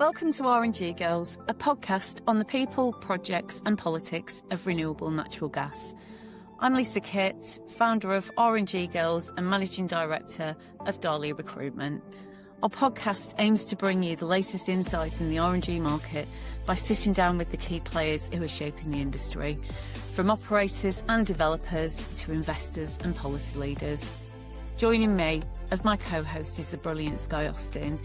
Welcome to RNG Girls, a podcast on the people, projects and politics of renewable natural gas. I'm Lisa Kitt, founder of RNG Girls and managing director of Dahlia Recruitment. Our podcast aims to bring you the latest insights in the RNG market by sitting down with the key players who are shaping the industry, from operators and developers to investors and policy leaders. Joining me as my co-host is the brilliant Skye Austin.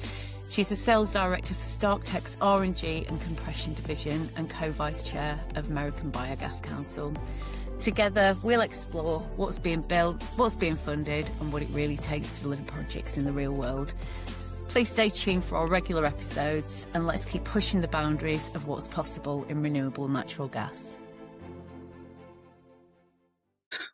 She's the Sales Director for StarkTech's RNG and Compression Division and Co-Vice Chair of American Biogas Council. Together, we'll explore what's being built, what's being funded, and what it really takes to deliver projects in the real world. Please stay tuned for our regular episodes, and let's keep pushing the boundaries of what's possible in renewable natural gas.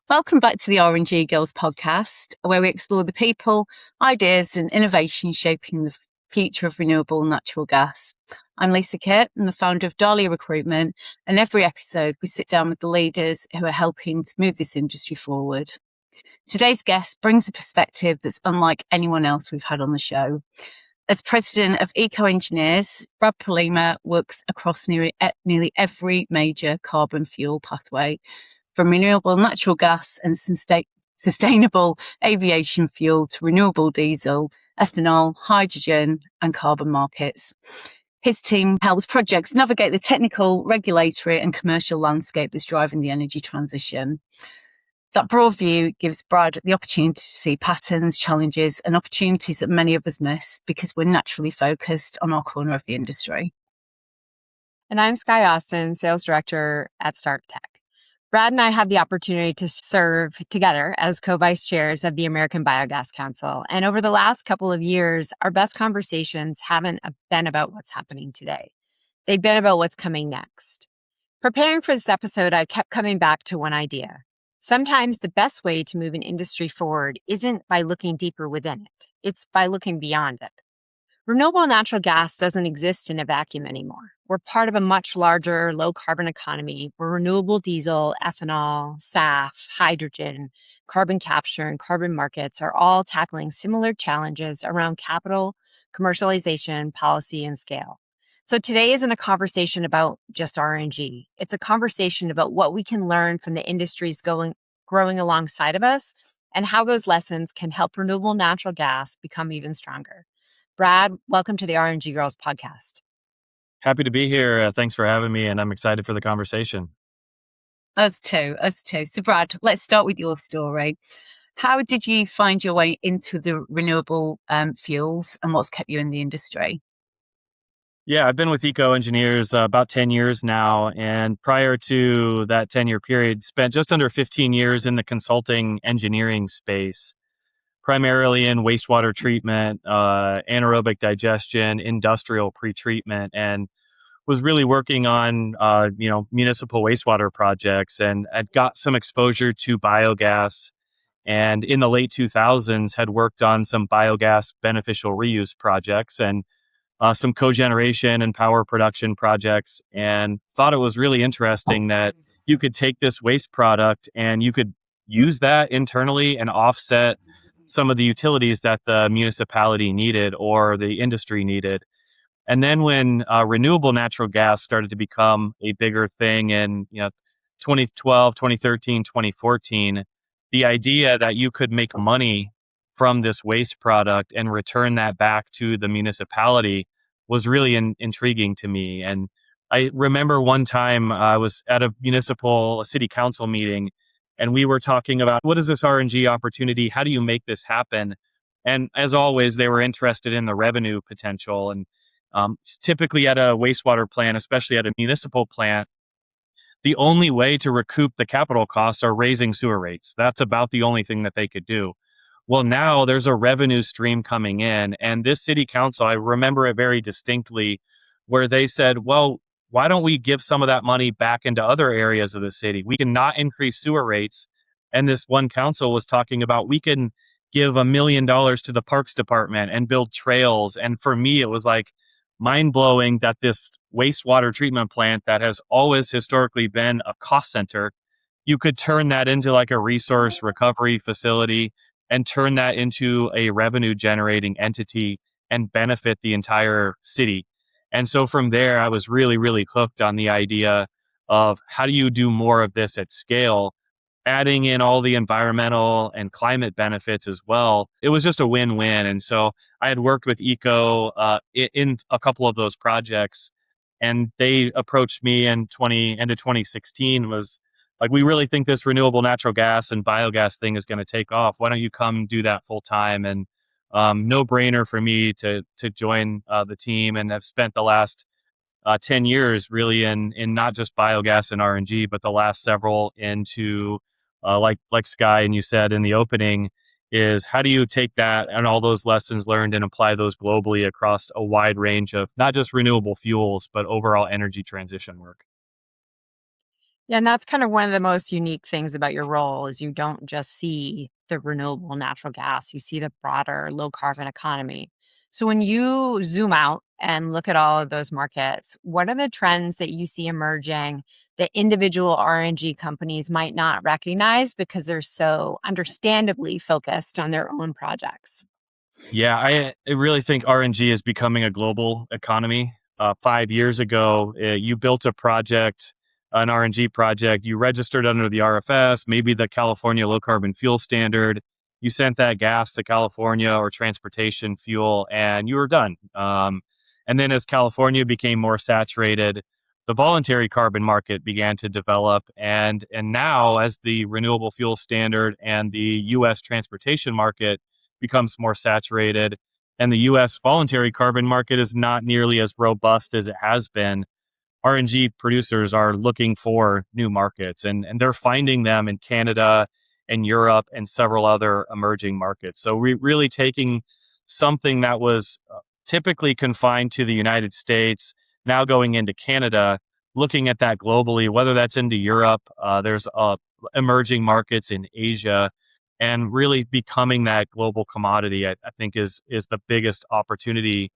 Welcome back to the RNG Girls podcast, where we explore the people, ideas, and innovations shaping the future of renewable natural gas. I'm Lisa Kitt, I'm the founder of Dahlia Recruitment, and every episode we sit down with the leaders who are helping to move this industry forward. Today's guest brings a perspective that's unlike anyone else we've had on the show. As president of EcoEngineers, Brad Pleima works across nearly every major carbon fuel pathway, from renewable natural gas and sustainable aviation fuel to renewable diesel, ethanol, hydrogen, and carbon markets. His team helps projects navigate the technical, regulatory, and commercial landscape that's driving the energy transition. That broad view gives Brad the opportunity to see patterns, challenges, and opportunities that many of us miss because we're naturally focused on our corner of the industry. And I'm Skye Austin, Sales Director at StarkTech. Brad and I have the opportunity to serve together as co-vice chairs of the American Biogas Council. And over the last couple of years, our best conversations haven't been about what's happening today. They've been about what's coming next. Preparing for this episode, I kept coming back to one idea. Sometimes the best way to move an industry forward isn't by looking deeper within it. It's by looking beyond it. Renewable natural gas doesn't exist in a vacuum anymore. We're part of a much larger low-carbon economy where renewable diesel, ethanol, SAF, hydrogen, carbon capture, and carbon markets are all tackling similar challenges around capital, commercialization, policy, and scale. So today isn't a conversation about just RNG. It's a conversation about what we can learn from the industries growing alongside of us and how those lessons can help renewable natural gas become even stronger. Brad, welcome to the RNG Girls podcast. Happy to be here. Thanks for having me, and I'm excited for the conversation. Us too. So Brad, let's start with your story. How did you find your way into the renewable fuels and what's kept you in the industry? Yeah, I've been with EcoEngineers about 10 years now, and prior to that 10-year period, spent just under 15 years in the consulting engineering space, primarily in wastewater treatment, anaerobic digestion, industrial pretreatment, and was really working on, municipal wastewater projects, and had got some exposure to biogas. And in the late 2000s, had worked on some biogas beneficial reuse projects and some cogeneration and power production projects, and thought it was really interesting that you could take this waste product and you could use that internally and offset some of the utilities that the municipality needed or the industry needed. And then when renewable natural gas started to become a bigger thing in 2012, 2013, 2014, the idea that you could make money from this waste product and return that back to the municipality was really intriguing to me. And I remember one time I was at a city council meeting, and we were talking about, what is this RNG opportunity? How do you make this happen? And as always, they were interested in the revenue potential. And typically at a wastewater plant, especially at a municipal plant, the only way to recoup the capital costs are raising sewer rates. That's about the only thing that they could do. Well, now there's a revenue stream coming in. And this city council, I remember it very distinctly, where they said, well, why don't we give some of that money back into other areas of the city? We can not increase sewer rates. And this one council was talking about, we can give $1 million to the parks department and build trails. And for me, it was like mind blowing that this wastewater treatment plant that has always historically been a cost center, you could turn that into like a resource recovery facility and turn that into a revenue generating entity and benefit the entire city. And so from there, I was really, really hooked on the idea of how do you do more of this at scale, adding in all the environmental and climate benefits as well. It was just a win-win. And so I had worked with in a couple of those projects, and they approached me in end of 2016 was like, we really think this renewable natural gas and biogas thing is going to take off. Why don't you come do that full time? And no brainer for me to join the team, and have spent the last 10 years really in not just biogas and RNG, but the last several into like Skye and you said in the opening, is how do you take that and all those lessons learned and apply those globally across a wide range of not just renewable fuels, but overall energy transition work. Yeah, and that's kind of one of the most unique things about your role is you don't just see the renewable natural gas, you see the broader low carbon economy. So when you zoom out and look at all of those markets, what are the trends that you see emerging that individual RNG companies might not recognize because they're so understandably focused on their own projects? Yeah, I really think RNG is becoming a global economy. 5 years ago, you built a project, an RNG project, you registered under the RFS, maybe the California Low Carbon Fuel Standard. You sent that gas to California or transportation fuel, and you were done. And then as California became more saturated, the voluntary carbon market began to develop. And now, as the renewable fuel standard and the U.S. transportation market becomes more saturated, and the US voluntary carbon market is not nearly as robust as it has been, RNG producers are looking for new markets, and they're finding them in Canada and Europe and several other emerging markets. So we really taking something that was typically confined to the United States, now going into Canada, looking at that globally, whether that's into Europe, there's emerging markets in Asia, and really becoming that global commodity, I think is the biggest opportunity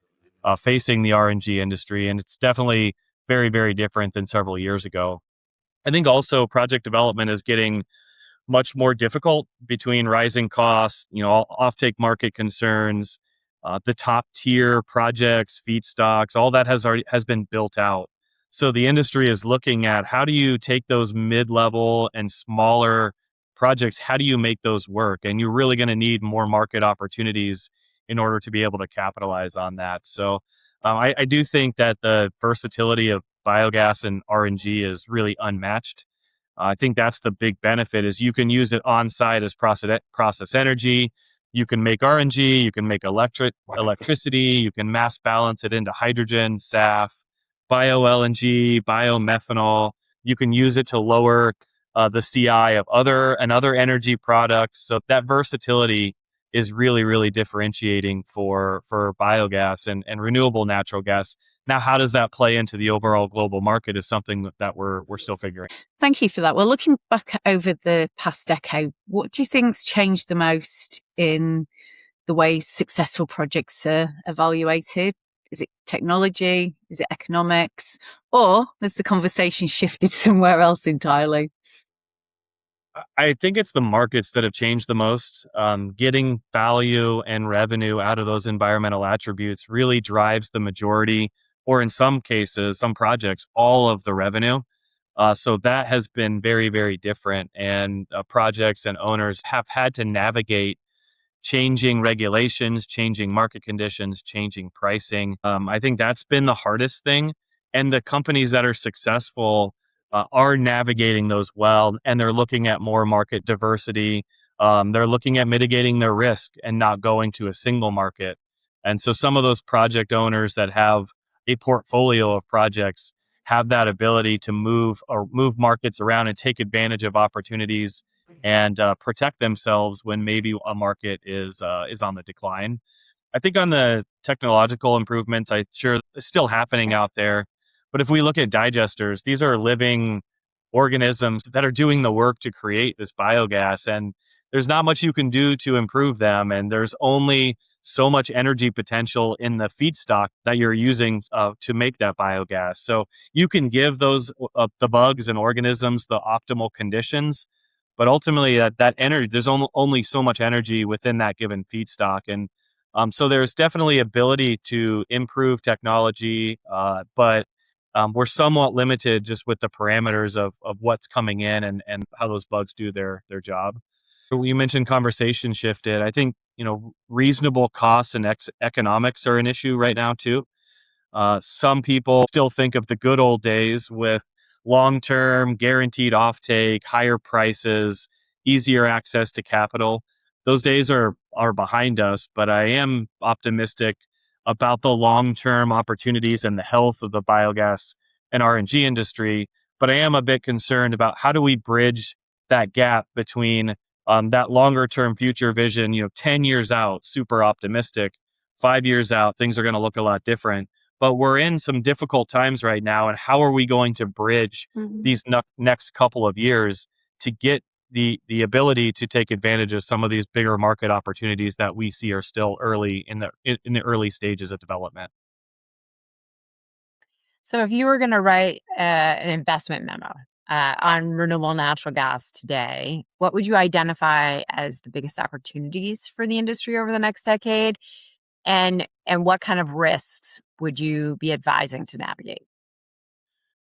facing the RNG industry. And it's definitely very, very different than several years ago. I think also project development is getting much more difficult between rising costs, offtake market concerns, the top tier projects, feedstocks, all that has been built out. So the industry is looking at how do you take those mid-level and smaller projects, how do you make those work? And you're really going to need more market opportunities in order to be able to capitalize on that. So I do think that the versatility of biogas and RNG is really unmatched. I think that's the big benefit is you can use it on site as process energy. You can make RNG, you can make electricity, you can mass balance it into hydrogen, SAF, bio LNG, biomethanol. You can use it to lower the CI of other energy products. So that versatility is really, really differentiating for biogas and renewable natural gas. Now, how does that play into the overall global market is something that we're still figuring. Thank you for that. Well, looking back over the past decade, what do you think's changed the most in the way successful projects are evaluated? Is it technology? Is it economics? Or has the conversation shifted somewhere else entirely? I think it's the markets that have changed the most. Getting value and revenue out of those environmental attributes really drives the majority, or in some cases, some projects, all of the revenue. So that has been very, very different. And projects and owners have had to navigate changing regulations, changing market conditions, changing pricing. I think that's been the hardest thing. And the companies that are successful are navigating those well, and they're looking at more market diversity. They're looking at mitigating their risk and not going to a single market. And so some of those project owners that have a portfolio of projects have that ability to move markets around and take advantage of opportunities and protect themselves when maybe a market is on the decline. I think on the technological improvements, I sure it's still happening out there. But if we look at digesters, these are living organisms that are doing the work to create this biogas, and there's not much you can do to improve them. And there's only so much energy potential in the feedstock that you're using to make that biogas. So you can give those the bugs and organisms the optimal conditions, but ultimately that energy, there's only so much energy within that given feedstock. And So there's definitely ability to improve technology, but we're somewhat limited just with the parameters of what's coming in and how those bugs do their job. You mentioned conversation shifted. I think, reasonable costs and economics are an issue right now too. Some people still think of the good old days with long-term guaranteed offtake, higher prices, easier access to capital. Those days are behind us, but I am optimistic about the long-term opportunities and the health of the biogas and RNG industry. But I am a bit concerned about how do we bridge that gap between that longer-term future vision, 10 years out, super optimistic. 5 years out, things are going to look a lot different, but we're in some difficult times right now. And how are we going to bridge these next couple of years to get the ability to take advantage of some of these bigger market opportunities that we see are still early in the early stages of development? So, if you were going to write an investment memo on renewable natural gas today, what would you identify as the biggest opportunities for the industry over the next decade? And what kind of risks would you be advising to navigate?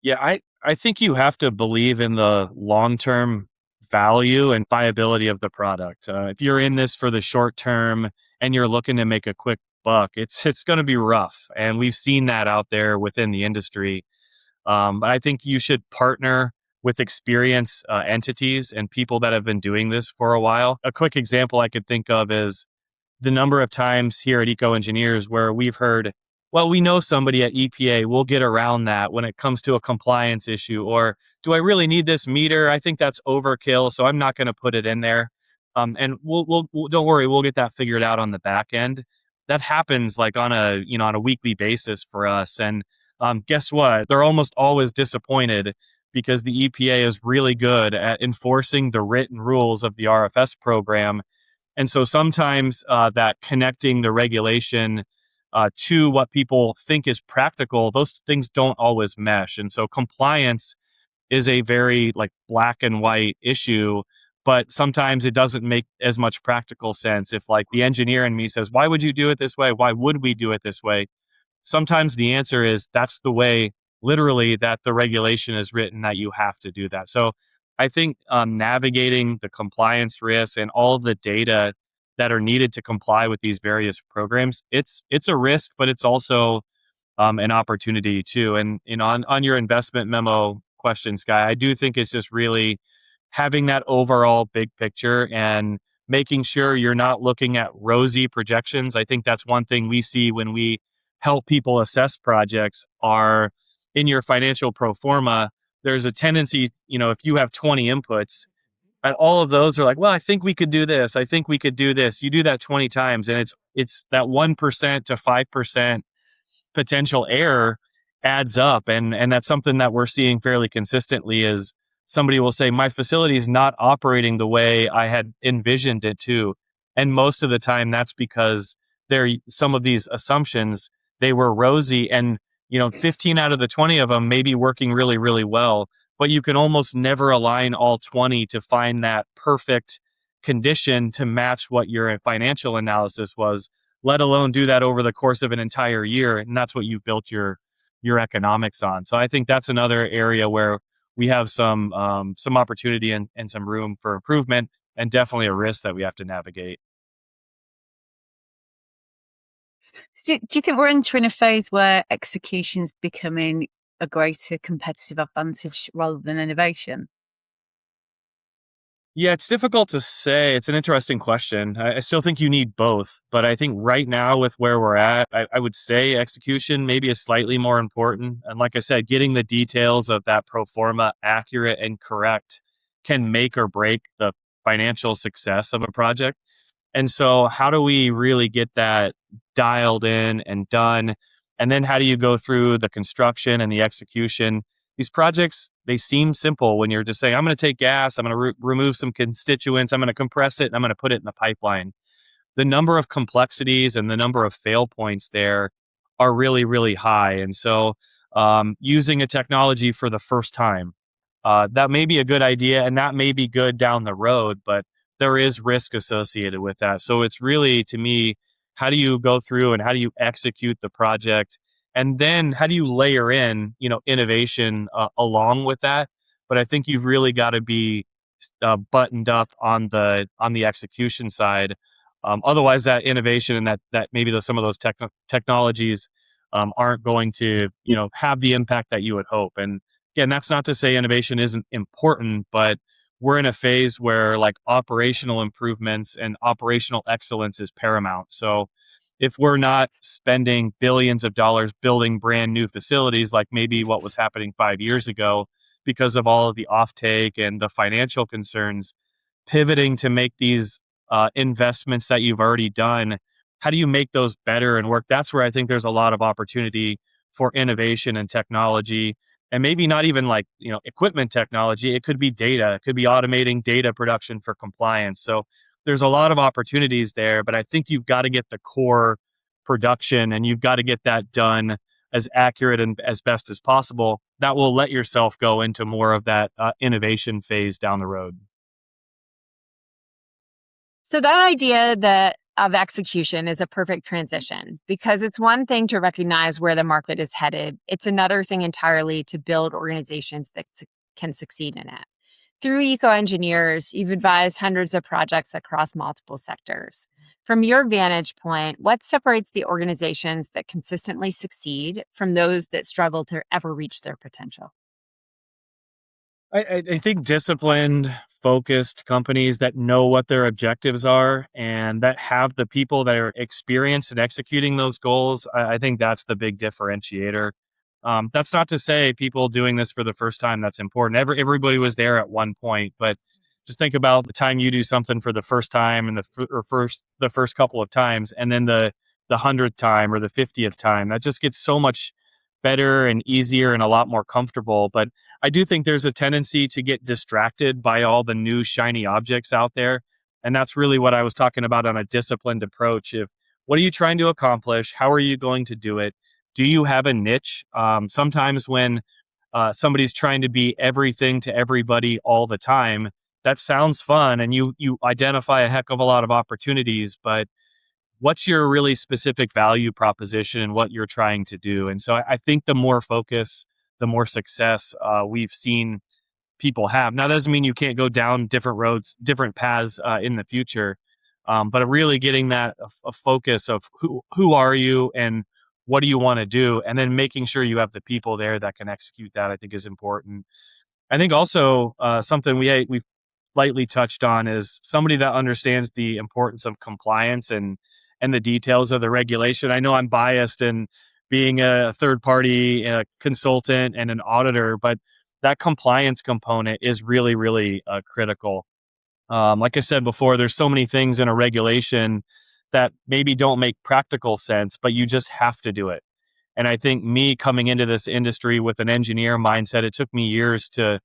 Yeah, I think you have to believe in the long term value and viability of the product. If you're in this for the short term and you're looking to make a quick buck, it's going to be rough, and we've seen that out there within the industry. But I think you should partner with experienced entities and people that have been doing this for a while. A quick example I could think of is the number of times here at EcoEngineers where we've heard, well, we know somebody at EPA, we'll get around that when it comes to a compliance issue. Or do I really need this meter? I think that's overkill, so I'm not going to put it in there. And we'll don't worry, we'll get that figured out on the back end. That happens like on a weekly basis for us. And guess what? They're almost always disappointed because the EPA is really good at enforcing the written rules of the RFS program, and so sometimes that connecting the regulation to what people think is practical, those things don't always mesh. And so compliance is a very like black and white issue, but sometimes it doesn't make as much practical sense. If like the engineer in me says, why would you do it this way? Why would we do it this way? Sometimes the answer is that's the way, literally, that the regulation is written, that you have to do that. So I think navigating the compliance risks and all of the data that are needed to comply with these various programs, it's a risk, but it's also an opportunity too. And on your investment memo question, Sky, I do think it's just really having that overall big picture and making sure you're not looking at rosy projections. I think that's one thing we see when we help people assess projects are in your financial pro forma. There's a tendency, if you have 20 inputs and all of those are like, well, I think we could do this. I think we could do this. You do that 20 times and it's that 1% to 5% potential error adds up. And that's something that we're seeing fairly consistently is somebody will say, my facility is not operating the way I had envisioned it to. And most of the time that's because some of these assumptions, they were rosy, and 15 out of the 20 of them may be working really, really well, but you can almost never align all 20 to find that perfect condition to match what your financial analysis was, let alone do that over the course of an entire year. And that's what you've built your economics on. So I think that's another area where we have some opportunity and some room for improvement, and definitely a risk that we have to navigate. So do you think we're entering a phase where execution's becoming a greater competitive advantage rather than innovation? Yeah, it's difficult to say. It's an interesting question. I still think you need both, but I think right now with where we're at, I would say execution maybe is slightly more important. And like I said, getting the details of that pro forma accurate and correct can make or break the financial success of a project. And so, how do we really get that dialed in and done? And then, how do you go through the construction and the execution? These projects, they seem simple when you're just saying, I'm going to take gas, I'm going to remove some constituents, I'm going to compress it, and I'm going to put it in the pipeline. The number of complexities and the number of fail points there are really, really high. And so, using a technology for the first time, that may be a good idea and that may be good down the road, but there is risk associated with that. So it's really, to me, how do you go through and how do you execute the project? And then how do you layer in, innovation along with that? But I think you've really got to be buttoned up on the execution side. Otherwise, that innovation and that maybe some of those technologies aren't going to have the impact that you would hope. And again, that's not to say innovation isn't important, but we're in a phase where like operational improvements and operational excellence is paramount. So if we're not spending billions of dollars building brand new facilities like maybe what was happening 5 years ago because of all of the offtake and the financial concerns, pivoting to make these investments that you've already done, how do you make those better and work? That's where I think there's a lot of opportunity for innovation and technology, and maybe not even like equipment technology. It could be data. It could be automating data production for compliance. So there's a lot of opportunities there, but I think you've got to get the core production and you've got to get that done as accurate and as best as possible. That will let yourself go into more of that innovation phase down the road. So that idea that of execution is a perfect transition, because it's one thing to recognize where the market is headed. It's another thing entirely to build organizations that can succeed in it. Through EcoEngineers, you've advised hundreds of projects across multiple sectors. From your vantage point, what separates the organizations that consistently succeed from those that struggle to ever reach their potential? I think disciplined, focused companies that know what their objectives are and that have the people that are experienced in executing those goals, I think that's the big differentiator. That's not to say people doing this for the first time, that's important. Everybody was there at one point, but just think about the time you do something for the first time and the first couple of times, and then the 100th time or the 50th time. That just gets so much better and easier and a lot more comfortable. But I do think there's a tendency to get distracted by all the new shiny objects out there. And that's really what I was talking about on a disciplined approach. If what are you trying to accomplish? How are you going to do it? Do you have a niche? Sometimes when somebody's trying to be everything to everybody all the time, that sounds fun and you identify a heck of a lot of opportunities, but what's your really specific value proposition and what you're trying to do? And so I think the more focus, the more success we've seen people have. Now, that doesn't mean you can't go down different roads, different paths in the future, but really getting that a focus of who are you and what do you want to do, and then making sure you have the people there that can execute that, I think is important. I think also something we've lightly touched on is somebody that understands the importance of compliance and the details of the regulation. I know I'm biased in being a third party consultant and an auditor, but that compliance component is really, really critical. Like I said before, there's so many things in a regulation that maybe don't make practical sense, but you just have to do it. And I think me coming into this industry with an engineer mindset, it took me years to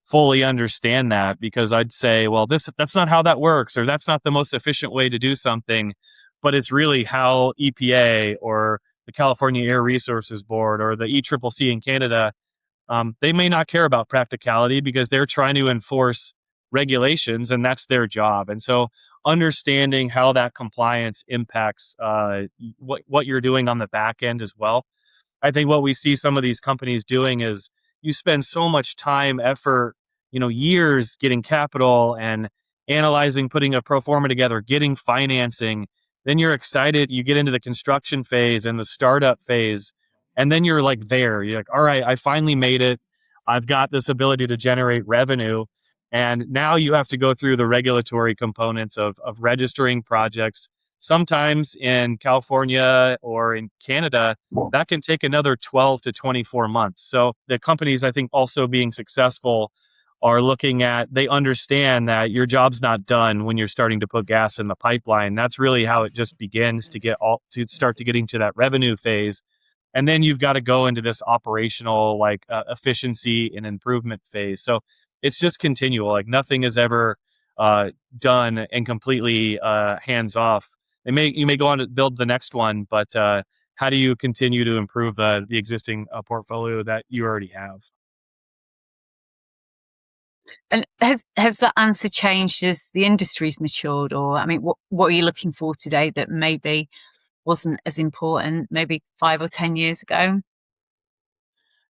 fully understand that, because I'd say, well, that's not how that works, or that's not the most efficient way to do something. But it's really how EPA or the California Air Resources Board or the ECCC in Canada, they may not care about practicality because they're trying to enforce regulations and that's their job. And so understanding how that compliance impacts what you're doing on the back end as well. I think what we see some of these companies doing is you spend so much time, effort, years getting capital and analyzing, putting a pro forma together, getting financing. Then you're excited. You get into the construction phase and the startup phase. And then you're like there. You're like, all right, I finally made it. I've got this ability to generate revenue. And now you have to go through the regulatory components of registering projects. Sometimes in California or in Canada, that can take another 12 to 24 months. So the companies, I think, also being successful are looking at, they understand that your job's not done when you're starting to put gas in the pipeline. That's really how it just begins to start to getting to that revenue phase. And then you've got to go into this operational efficiency and improvement phase. So it's just continual. Like nothing is ever done and completely hands off. You may go on to build the next one, but how do you continue to improve the existing portfolio that you already have? And has that answer changed as the industry's matured, or I mean, what are you looking for today that maybe wasn't as important maybe 5 or 10 years ago?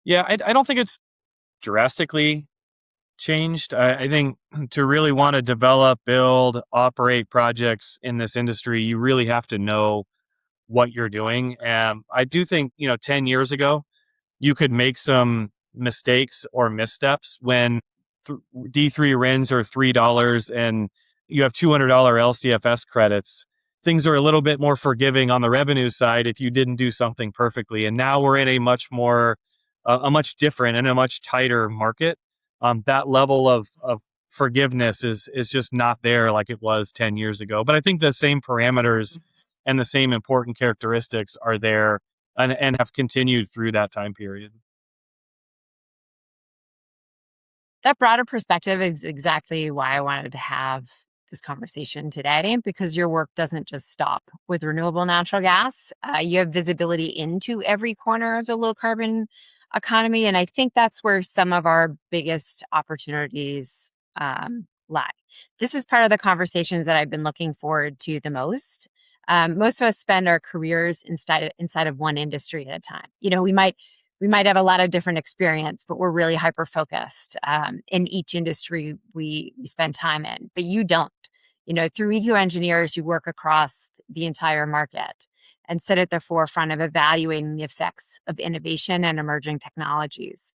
Yeah, I don't think it's drastically changed. I think to really want to develop, build, operate projects in this industry, you really have to know what you're doing. And I do think, 10 years ago, you could make some mistakes or missteps when D3 RINs are $3 and you have $200 LCFS credits. Things are a little bit more forgiving on the revenue side if you didn't do something perfectly. And now we're in a much different and a much tighter market. That level of forgiveness is just not there like it was 10 years ago. But I think the same parameters and the same important characteristics are there and have continued through that time period. That broader perspective is exactly why I wanted to have this conversation today, because your work doesn't just stop with renewable natural gas. You have visibility into every corner of the low carbon economy. And I think that's where some of our biggest opportunities lie. This is part of the conversations that I've been looking forward to the most. Most of us spend our careers inside of one industry at a time. We might have a lot of different experience, but we're really hyper focused in each industry we spend time in. But you don't. Through EcoEngineers, you work across the entire market and sit at the forefront of evaluating the effects of innovation and emerging technologies.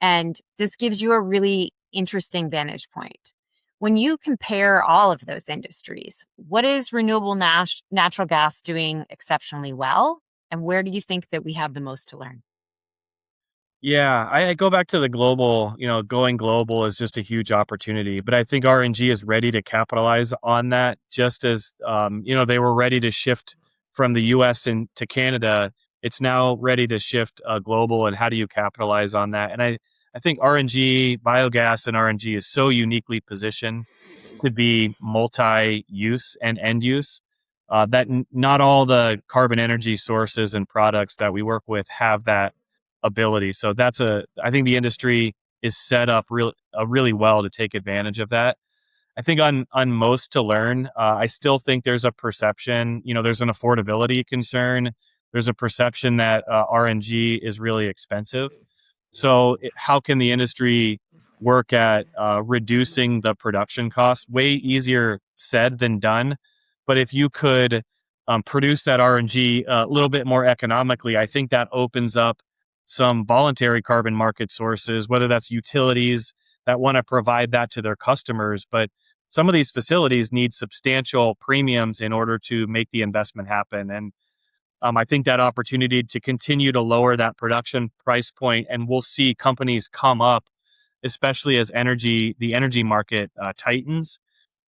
And this gives you a really interesting vantage point. When you compare all of those industries, what is renewable natural gas doing exceptionally well? And where do you think that we have the most to learn? Yeah, I go back to the global, going global is just a huge opportunity. But I think RNG is ready to capitalize on that, just as they were ready to shift from the US and to Canada. It's now ready to shift global. And how do you capitalize on that? And I think RNG, biogas and RNG is so uniquely positioned to be multi-use and end use that not all the carbon energy sources and products that we work with have that ability. So I think the industry is set up really well to take advantage of that. I think on most to learn, I still think there's a perception, there's an affordability concern. There's a perception that RNG is really expensive. So how can the industry work at reducing the production costs? Way easier said than done. But if you could produce that RNG a little bit more economically, I think that opens up some voluntary carbon market sources, whether that's utilities that want to provide that to their customers. But some of these facilities need substantial premiums in order to make the investment happen. And I think that opportunity to continue to lower that production price point, and we'll see companies come up, especially as the energy market tightens.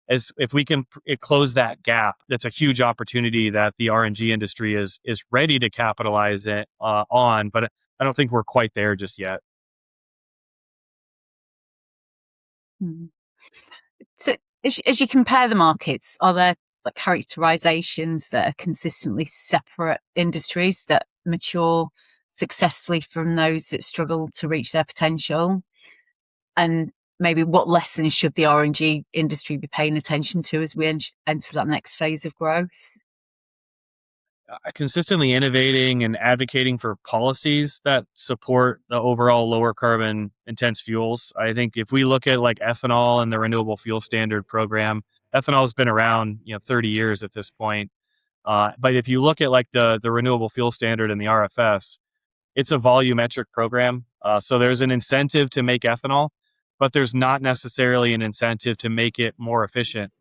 As if we can close that gap, that's a huge opportunity that the RNG industry is ready to capitalize on. But I don't think we're quite there just yet. Hmm. So, as you compare the markets, are there like characterizations that are consistently separate industries that mature successfully from those that struggle to reach their potential? And maybe what lessons should the RNG industry be paying attention to as we enter that next phase of growth? Consistently innovating and advocating for policies that support the overall lower carbon intense fuels. I think if we look at like ethanol and the Renewable Fuel Standard program, ethanol has been around 30 years at this point. But if you look at like the Renewable Fuel Standard and the RFS, it's a volumetric program. So there's an incentive to make ethanol, but there's not necessarily an incentive to make it more efficient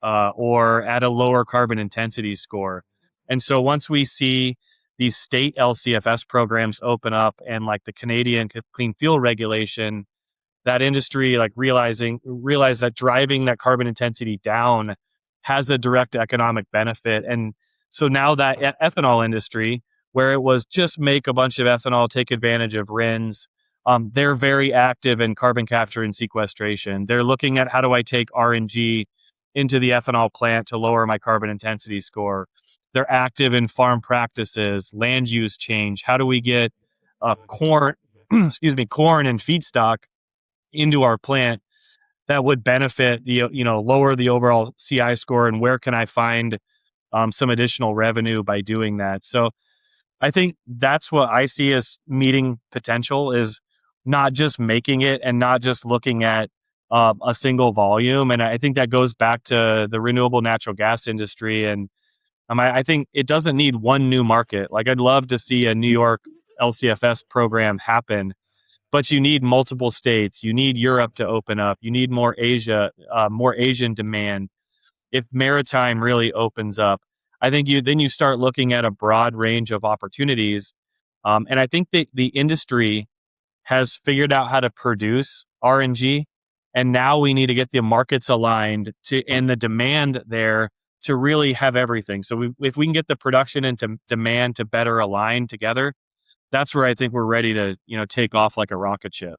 or at a lower carbon intensity score. And so once we see these state LCFS programs open up and like the Canadian Clean Fuel Regulation, that industry like realize that driving that carbon intensity down has a direct economic benefit. And so now that ethanol industry, where it was just make a bunch of ethanol, take advantage of RINs, they're very active in carbon capture and sequestration. They're looking at how do I take RNG into the ethanol plant to lower my carbon intensity score. They're active in farm practices, land use change. How do we get corn, corn and feedstock into our plant that would benefit lower the overall CI score, and where can I find some additional revenue by doing that. So I think that's what I see as meeting potential, is not just making it and not just looking at a single volume. And I think that goes back to the renewable natural gas industry. And I think it doesn't need one new market. Like, I'd love to see a New York LCFS program happen, but you need multiple states. You need Europe to open up. You need more more Asian demand. If maritime really opens up, I think you start looking at a broad range of opportunities. And I think the industry has figured out how to produce RNG, and now we need to get the markets aligned to and the demand there to really have everything. So if we can get the production and demand to better align together, that's where I think we're ready to take off like a rocket ship.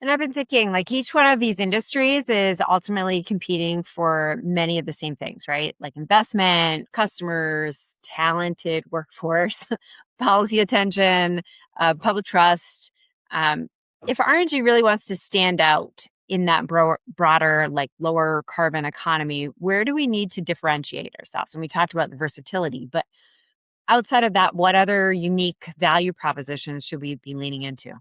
And I've been thinking, like, each one of these industries is ultimately competing for many of the same things, right? Like investment, customers, talented workforce, policy attention, public trust. Um, if RNG really wants to stand out in that broader, like lower carbon economy, where do we need to differentiate ourselves? And we talked about the versatility, but outside of that, what other unique value propositions should we be leaning into?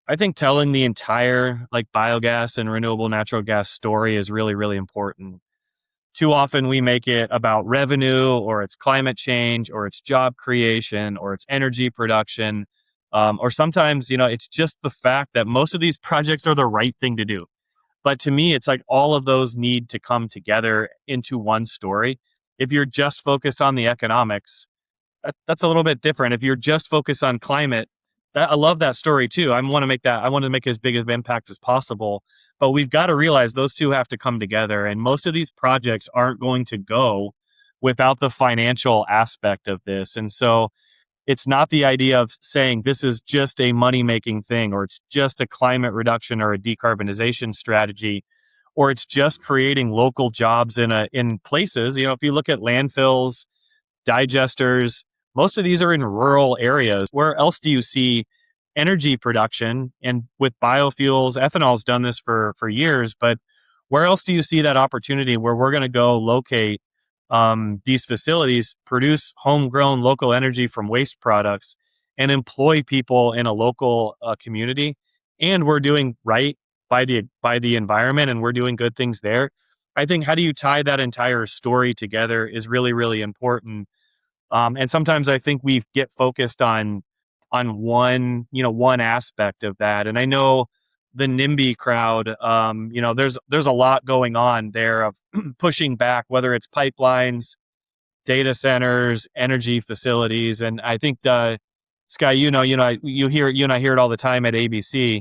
I I think telling the entire like biogas and renewable natural gas story is really, really important. Too often we make it about revenue, or it's climate change, or it's job creation, or it's energy production. Or sometimes, it's just the fact that most of these projects are the right thing to do. But to me, it's like all of those need to come together into one story. If you're just focused on the economics, that's a little bit different. If you're just focused on climate, I love that story too. I want to make that. I want to make as big of an impact as possible. But we've got to realize those two have to come together. And most of these projects aren't going to go without the financial aspect of this. And so it's not the idea of saying this is just a money making thing, or it's just a climate reduction or a decarbonization strategy, or it's just creating local jobs in places. If you look at landfills, digesters, most of these are in rural areas. Where else do you see energy production? And with biofuels, ethanol's done this for years, but where else do you see that opportunity where we're going to go locate these facilities, produce homegrown local energy from waste products, and employ people in a local community? And we're doing right by the environment, and we're doing good things there. I think how do you tie that entire story together is really, really important. And sometimes I think we get focused on one aspect of that. And I know the NIMBY crowd, there's a lot going on there of pushing back, whether it's pipelines, data centers, energy facilities. And I think Skye, you and I hear it all the time at ABC.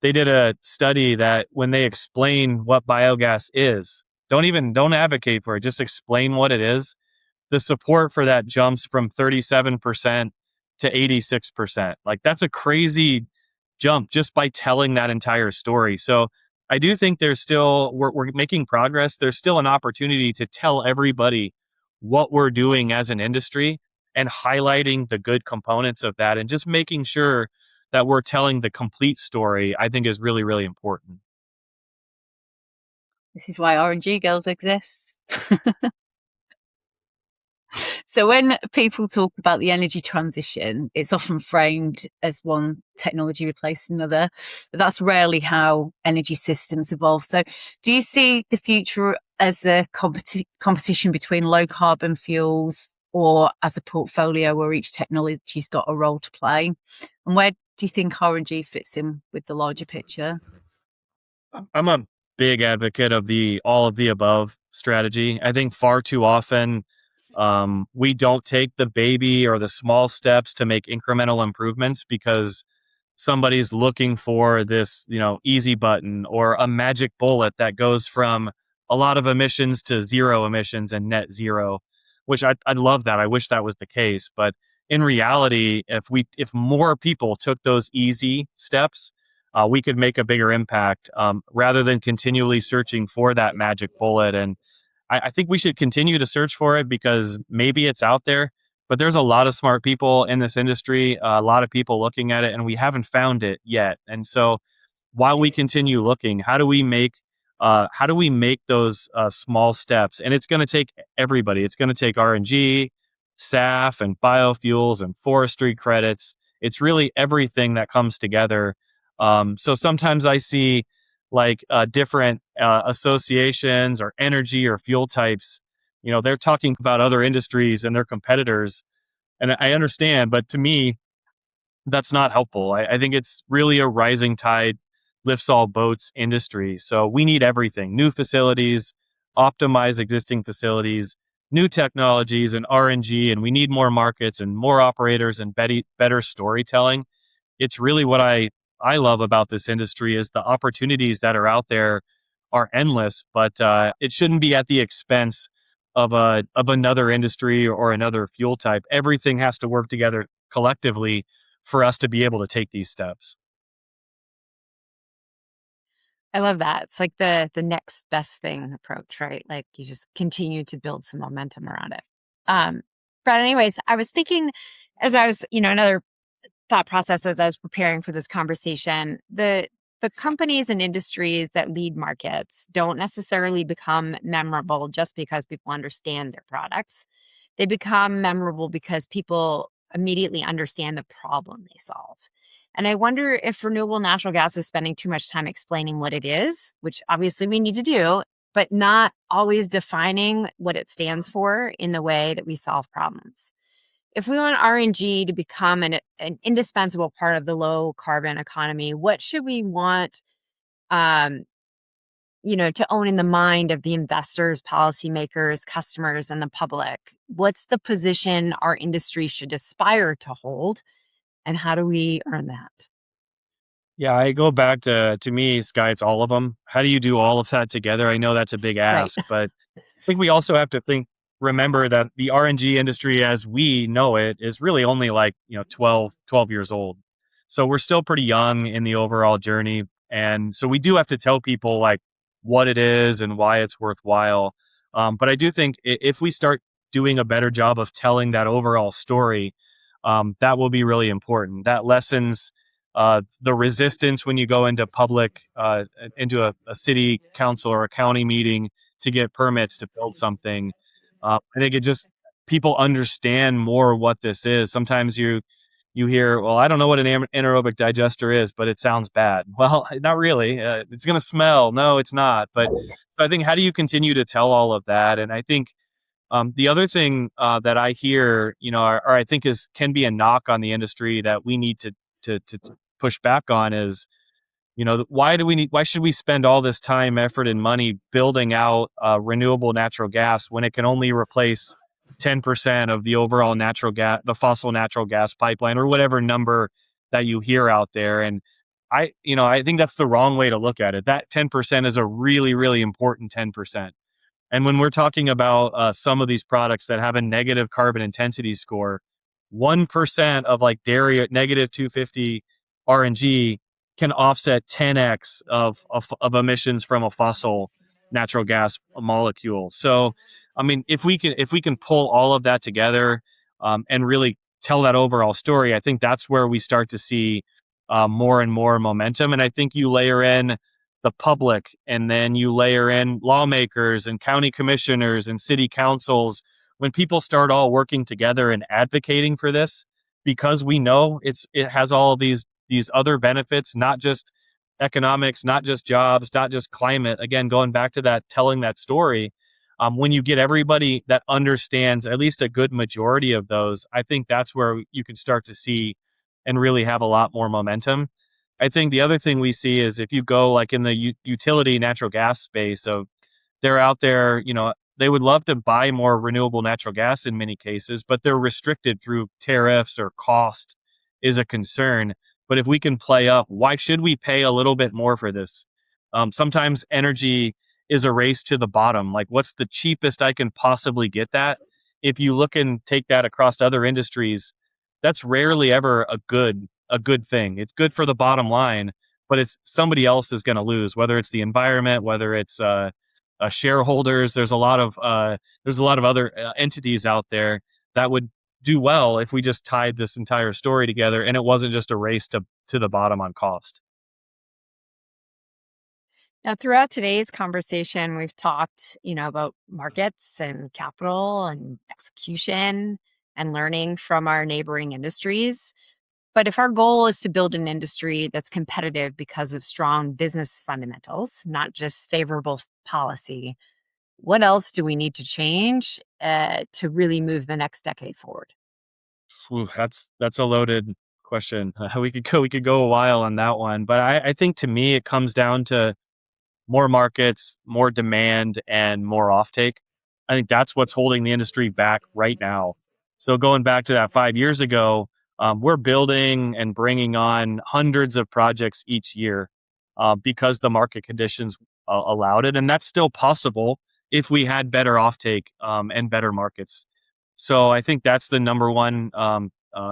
They did a study that when they explain what biogas is, don't advocate for it, just explain what it is, the support for that jumps from 37% to 86%. Like, that's a crazy jump just by telling that entire story. So I do think we're making progress. There's still an opportunity to tell everybody what we're doing as an industry and highlighting the good components of that, and just making sure that we're telling the complete story, I think is really, really important. This is why RNG Girls exists. So when people talk about the energy transition, it's often framed as one technology replaced another, but that's rarely how energy systems evolve. So do you see the future as a competition between low carbon fuels, or as a portfolio where each technology's got a role to play? And where do you think RNG fits in with the larger picture? I'm a big advocate of the all of the above strategy. I think far too often we don't take the baby or the small steps to make incremental improvements because somebody's looking for this, easy button or a magic bullet that goes from a lot of emissions to zero emissions and net zero, which I'd love that. I wish that was the case. But in reality, if more people took those easy steps, we could make a bigger impact rather than continually searching for that magic bullet. And I think we should continue to search for it because maybe it's out there, but there's a lot of smart people in this industry, a lot of people looking at it, and we haven't found it yet. And so while we continue looking, how do we make How do we make those small steps? And it's going to take everybody. It's going to take RNG, SAF, and biofuels and forestry credits. It's really everything that comes together. So sometimes I see like different associations or energy or fuel types. They're talking about other industries and their competitors, and I understand, but to me, that's not helpful. I think it's really a rising tide lifts all boats industry. So we need everything: new facilities, optimize existing facilities, new technologies, and RNG. And we need more markets and more operators and better storytelling. It's really what I love about this industry is the opportunities that are out there are endless, but it shouldn't be at the expense of another industry or another fuel type. Everything has to work together collectively for us to be able to take these steps. I love that. It's like the next best thing approach, right? Like you just continue to build some momentum around it. Um, Brad, anyways, I was thinking as I was, another thought process as I was preparing for this conversation, the companies and industries that lead markets don't necessarily become memorable just because people understand their products. They become memorable because people immediately understand the problem they solve. And I wonder if renewable natural gas is spending too much time explaining what it is, which obviously we need to do, but not always defining what it stands for in the way that we solve problems. If we want RNG to become an indispensable part of the low carbon economy, what should we want, um, to own in the mind of the investors, policymakers, customers, and the public? What's the position our industry should aspire to hold, and how do we earn that? Yeah, I go back to me, Sky, it's all of them. How do you do all of that together? I know that's a big Right. ask, but I think we also have to remember that the RNG industry as we know it is really only like, 12 years old. So we're still pretty young in the overall journey. And so we do have to tell people like what it is and why it's worthwhile. But I do think if we start doing a better job of telling that overall story, that will be really important. That lessens the resistance when you go into into a city council or a county meeting to get permits to build something. I think it just people understand more what this is. Sometimes you hear, well, I don't know what an anaerobic digester is, but it sounds bad. Well, not really. It's going to smell. No, it's not. But so I think how do you continue to tell all of that? And I think the other thing that I hear, or I think can be a knock on the industry that we need to push back on is, why should we spend all this time, effort, and money building out renewable natural gas when it can only replace 10% of the overall the fossil natural gas pipeline or whatever number that you hear out there? And I think that's the wrong way to look at it. That 10% is a really, really important 10%. And when we're talking about some of these products that have a negative carbon intensity score, 1% of like dairy at negative 250 RNG can offset 10x of emissions from a fossil natural gas molecule. So, I mean, if we can pull all of that together and really tell that overall story, I think that's where we start to see more and more momentum. And I think you layer in the public, and then you layer in lawmakers and county commissioners and city councils. When people start all working together and advocating for this, because we know it has all of these other benefits, not just economics, not just jobs, not just climate. Again, going back to that, telling that story. When you get everybody that understands at least a good majority of those, I think that's where you can start to see and really have a lot more momentum. I think the other thing we see is if you go like in the utility natural gas space of they're out there, they would love to buy more renewable natural gas in many cases, but they're restricted through tariffs or cost is a concern. But if we can play up, why should we pay a little bit more for this? Sometimes energy is a race to the bottom. Like, what's the cheapest I can possibly get that? If you look and take that across other industries, that's rarely ever a good thing. It's good for the bottom line, but it's somebody else is going to lose, whether it's the environment, whether it's shareholders. There's a lot of other entities out there that would do well if we just tied this entire story together and it wasn't just a race to the bottom on cost. Now, throughout today's conversation, we've talked, about markets and capital and execution and learning from our neighboring industries. But if our goal is to build an industry that's competitive because of strong business fundamentals, not just favorable policy, what else do we need to change to really move the next decade forward? Ooh, that's a loaded question. We could go a while on that one, but I think to me it comes down to more markets, more demand, and more offtake. I think that's what's holding the industry back right now. So going back to that 5 years ago, we're building and bringing on hundreds of projects each year because the market conditions allowed it, and that's still possible if we had better offtake and better markets. So I think that's the number one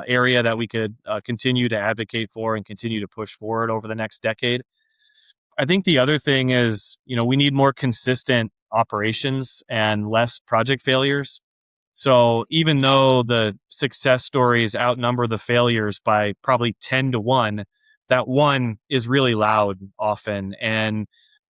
area that we could continue to advocate for and continue to push forward over the next decade. I think the other thing is, we need more consistent operations and less project failures. So even though the success stories outnumber the failures by probably 10 to 1, that one is really loud often. And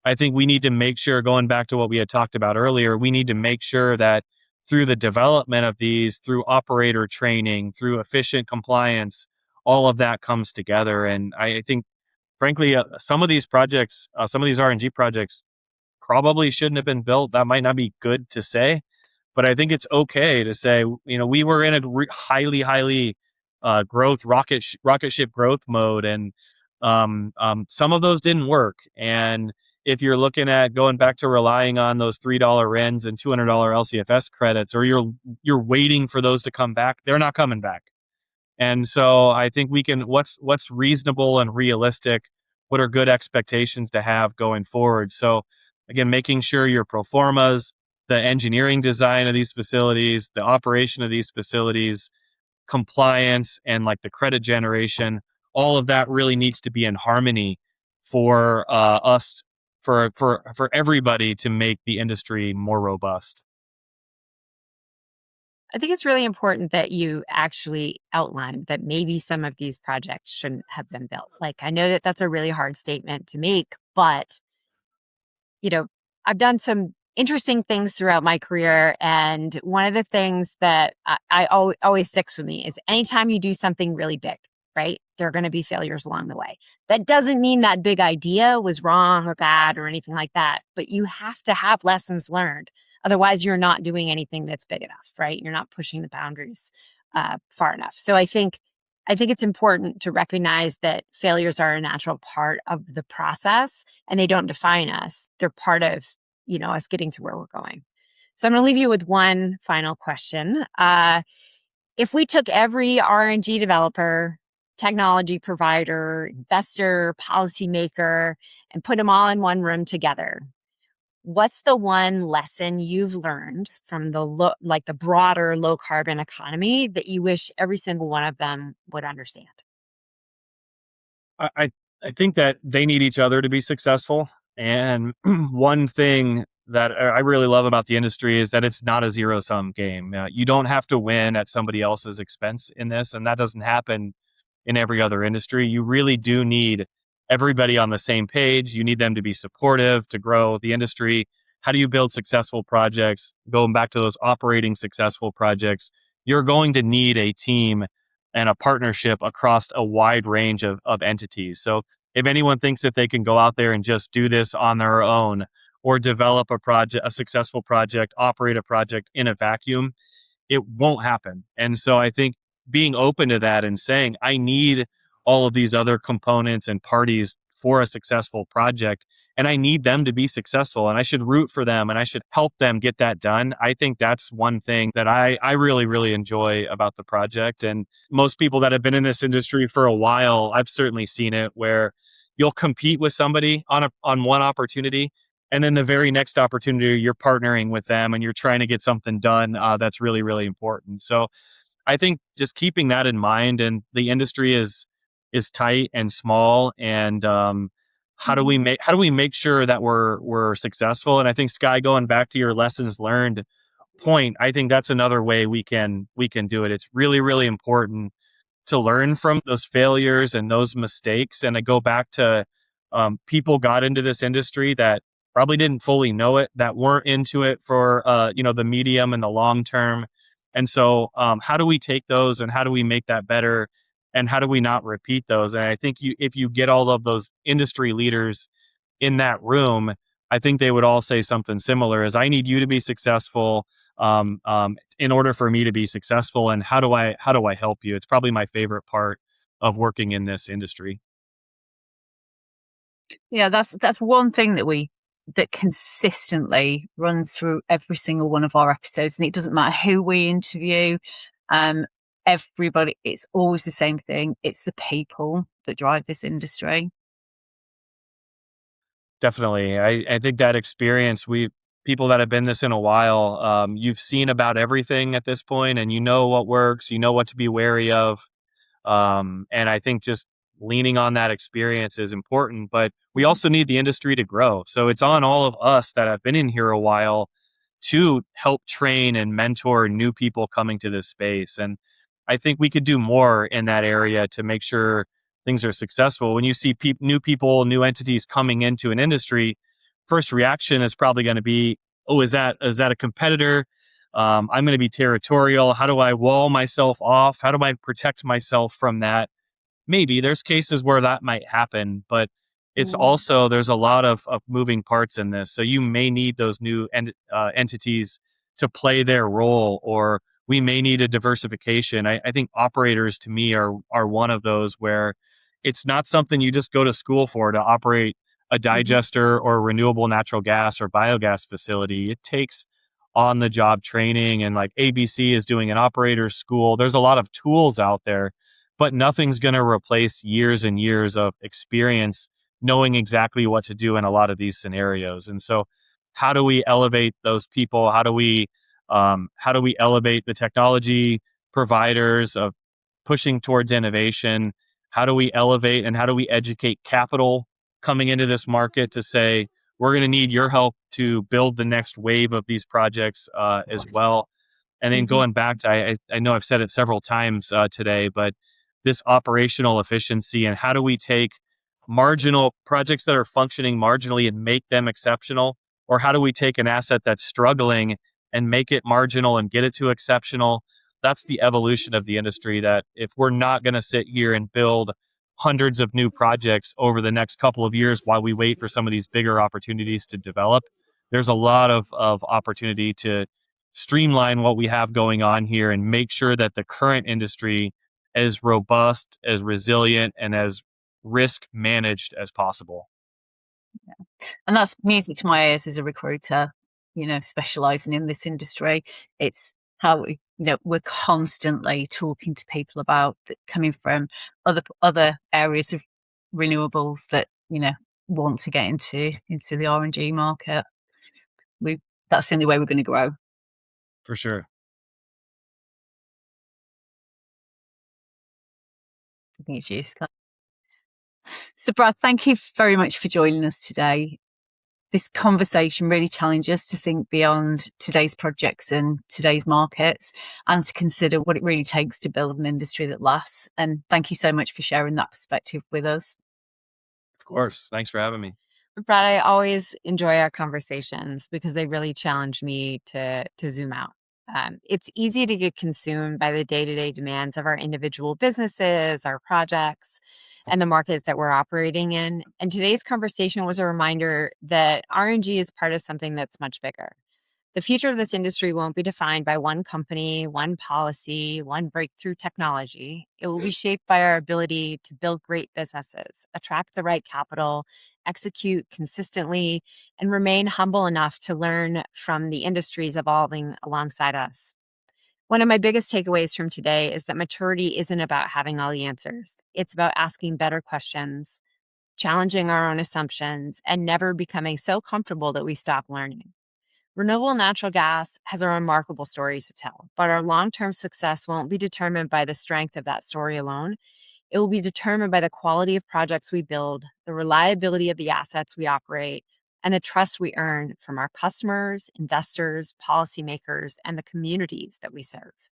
I think we need to make sure, going back to what we had talked about earlier, we need to make sure that through the development of these, through operator training, through efficient compliance, all of that comes together. And I think frankly, some of these projects, some of these RNG projects probably shouldn't have been built. That might not be good to say, but I think it's okay to say, we were in a highly growth rocket ship growth mode, and some of those didn't work. And if you're looking at going back to relying on those $3 RINs and $200 LCFS credits, or you're waiting for those to come back, they're not coming back. And so I think we can what's reasonable and realistic, what are good expectations to have going forward. So again, making sure your pro formas, the engineering design of these facilities, the operation of these facilities, compliance and like the credit generation, all of that really needs to be in harmony for us for everybody to make the industry more robust. I think it's really important that you actually outline that maybe some of these projects shouldn't have been built. Like, I know that that's a really hard statement to make, but you know, I've done some interesting things throughout my career. And one of the things that always sticks with me is anytime you do something really big, right, there are going to be failures along the way. That doesn't mean that big idea was wrong or bad or anything like that, but you have to have lessons learned. Otherwise, you're not doing anything that's big enough, right? You're not pushing the boundaries far enough. So I think it's important to recognize that failures are a natural part of the process and they don't define us. They're part of, us getting to where we're going. So I'm going to leave you with one final question. If we took every RNG developer, technology provider, investor, policymaker, and put them all in one room together, what's the one lesson you've learned from the broader low carbon economy that you wish every single one of them would understand? I think that they need each other to be successful. And one thing that I really love about the industry is that it's not a zero sum game. You don't have to win at somebody else's expense in this, and that doesn't happen in every other industry. You really do need everybody on the same page. You need them to be supportive to grow the industry. How do you build successful projects? Going back to those operating successful projects, you're going to need a team and a partnership across a wide range of entities. So if anyone thinks that they can go out there and just do this on their own or develop a successful project, operate a project in a vacuum, it won't happen. And so I think being open to that and saying, I need all of these other components and parties for a successful project, and I need them to be successful, and I should root for them and I should help them get that done. I think that's one thing that I really, really enjoy about the project. And most people that have been in this industry for a while, I've certainly seen it where you'll compete with somebody on one opportunity, and then the very next opportunity, you're partnering with them and you're trying to get something done that's really, really important. So I think just keeping that in mind, and the industry is tight and small, and how do we make sure that we're successful? And I think Sky, going back to your lessons learned point, I think that's another way we can do it. It's really, really important to learn from those failures and those mistakes, and to go back to people got into this industry that probably didn't fully know it, that weren't into it for the medium and the long term. And so, how do we take those and how do we make that better? And how do we not repeat those? And I think if you get all of those industry leaders in that room, I think they would all say something similar: "Is I need you to be successful, in order for me to be successful. And how do I help you?" It's probably my favorite part of working in this industry. Yeah, that's one thing that consistently runs through every single one of our episodes, and it doesn't matter who we interview. Um, Everybody, it's always the same thing. It's the people that drive this industry. Definitely. I think that experience, people that have been this in a while, you've seen about everything at this point, and you know what works, you know what to be wary of. And I think just leaning on that experience is important, but we also need the industry to grow. So it's on all of us that have been in here a while to help train and mentor new people coming to this space. And I think we could do more in that area to make sure things are successful. When you see new people, new entities coming into an industry, first reaction is probably going to be, "Oh, is that a competitor? I'm going to be territorial. How do I wall myself off? How do I protect myself from that?" Maybe there's cases where that might happen, but it's Mm. also, there's a lot of moving parts in this. So you may need those new entities to play their role, or we may need a diversification. I think operators, to me, are one of those where it's not something you just go to school for, to operate a Mhm. digester or renewable natural gas or biogas facility. It takes on the job training, and like ABC is doing an operator school. There's a lot of tools out there, but nothing's going to replace years and years of experience knowing exactly what to do in a lot of these scenarios. And so, how do we elevate those people? How do we elevate the technology providers of pushing towards innovation? How do we elevate and how do we educate capital coming into this market to say, we're going to need your help to build the next wave of these projects as well? And then Mhm. going back to, I know I've said it several times today, but this operational efficiency, and how do we take marginal projects that are functioning marginally and make them exceptional? Or how do we take an asset that's struggling and make it marginal and get it to exceptional? That's the evolution of the industry, that if we're not going to sit here and build hundreds of new projects over the next couple of years while we wait for some of these bigger opportunities to develop, there's a lot of opportunity to streamline what we have going on here and make sure that the current industry as robust, as resilient, and as risk managed as possible. And that's music to my ears as a recruiter, specializing in this industry. It's how we're constantly talking to people about that, coming from other areas of renewables that, want to get into the RNG market. We That's the only way we're going to grow. For sure. I think it's you, Scott. So, Brad, thank you very much for joining us today. This conversation really challenges us to think beyond today's projects and today's markets, and to consider what it really takes to build an industry that lasts. And thank you so much for sharing that perspective with us. Of course. Thanks for having me. Brad, I always enjoy our conversations because they really challenge me to zoom out. It's easy to get consumed by the day to day demands of our individual businesses, our projects, and the markets that we're operating in. And today's conversation was a reminder that RNG is part of something that's much bigger. The future of this industry won't be defined by one company, one policy, one breakthrough technology. It will be shaped by our ability to build great businesses, attract the right capital, execute consistently, and remain humble enough to learn from the industries evolving alongside us. One of my biggest takeaways from today is that maturity isn't about having all the answers. It's about asking better questions, challenging our own assumptions, and never becoming so comfortable that we stop learning. Renewable natural gas has a remarkable story to tell, but our long term success won't be determined by the strength of that story alone. It will be determined by the quality of projects we build, the reliability of the assets we operate, and the trust we earn from our customers, investors, policymakers, and the communities that we serve.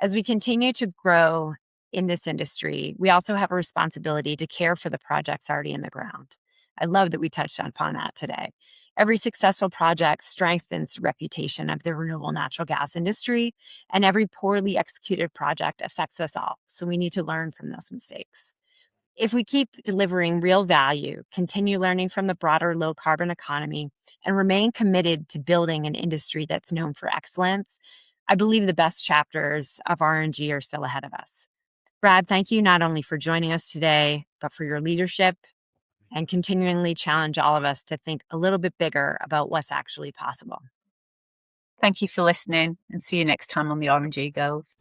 As we continue to grow in this industry, we also have a responsibility to care for the projects already in the ground. I love that we touched upon that today. Every successful project strengthens the reputation of the renewable natural gas industry, and every poorly executed project affects us all. So we need to learn from those mistakes. If we keep delivering real value, continue learning from the broader low carbon economy, and remain committed to building an industry that's known for excellence, I believe the best chapters of RNG are still ahead of us. Brad, thank you not only for joining us today, but for your leadership and continually challenge all of us to think a little bit bigger about what's actually possible. Thank you for listening, and see you next time on the RNG Girls.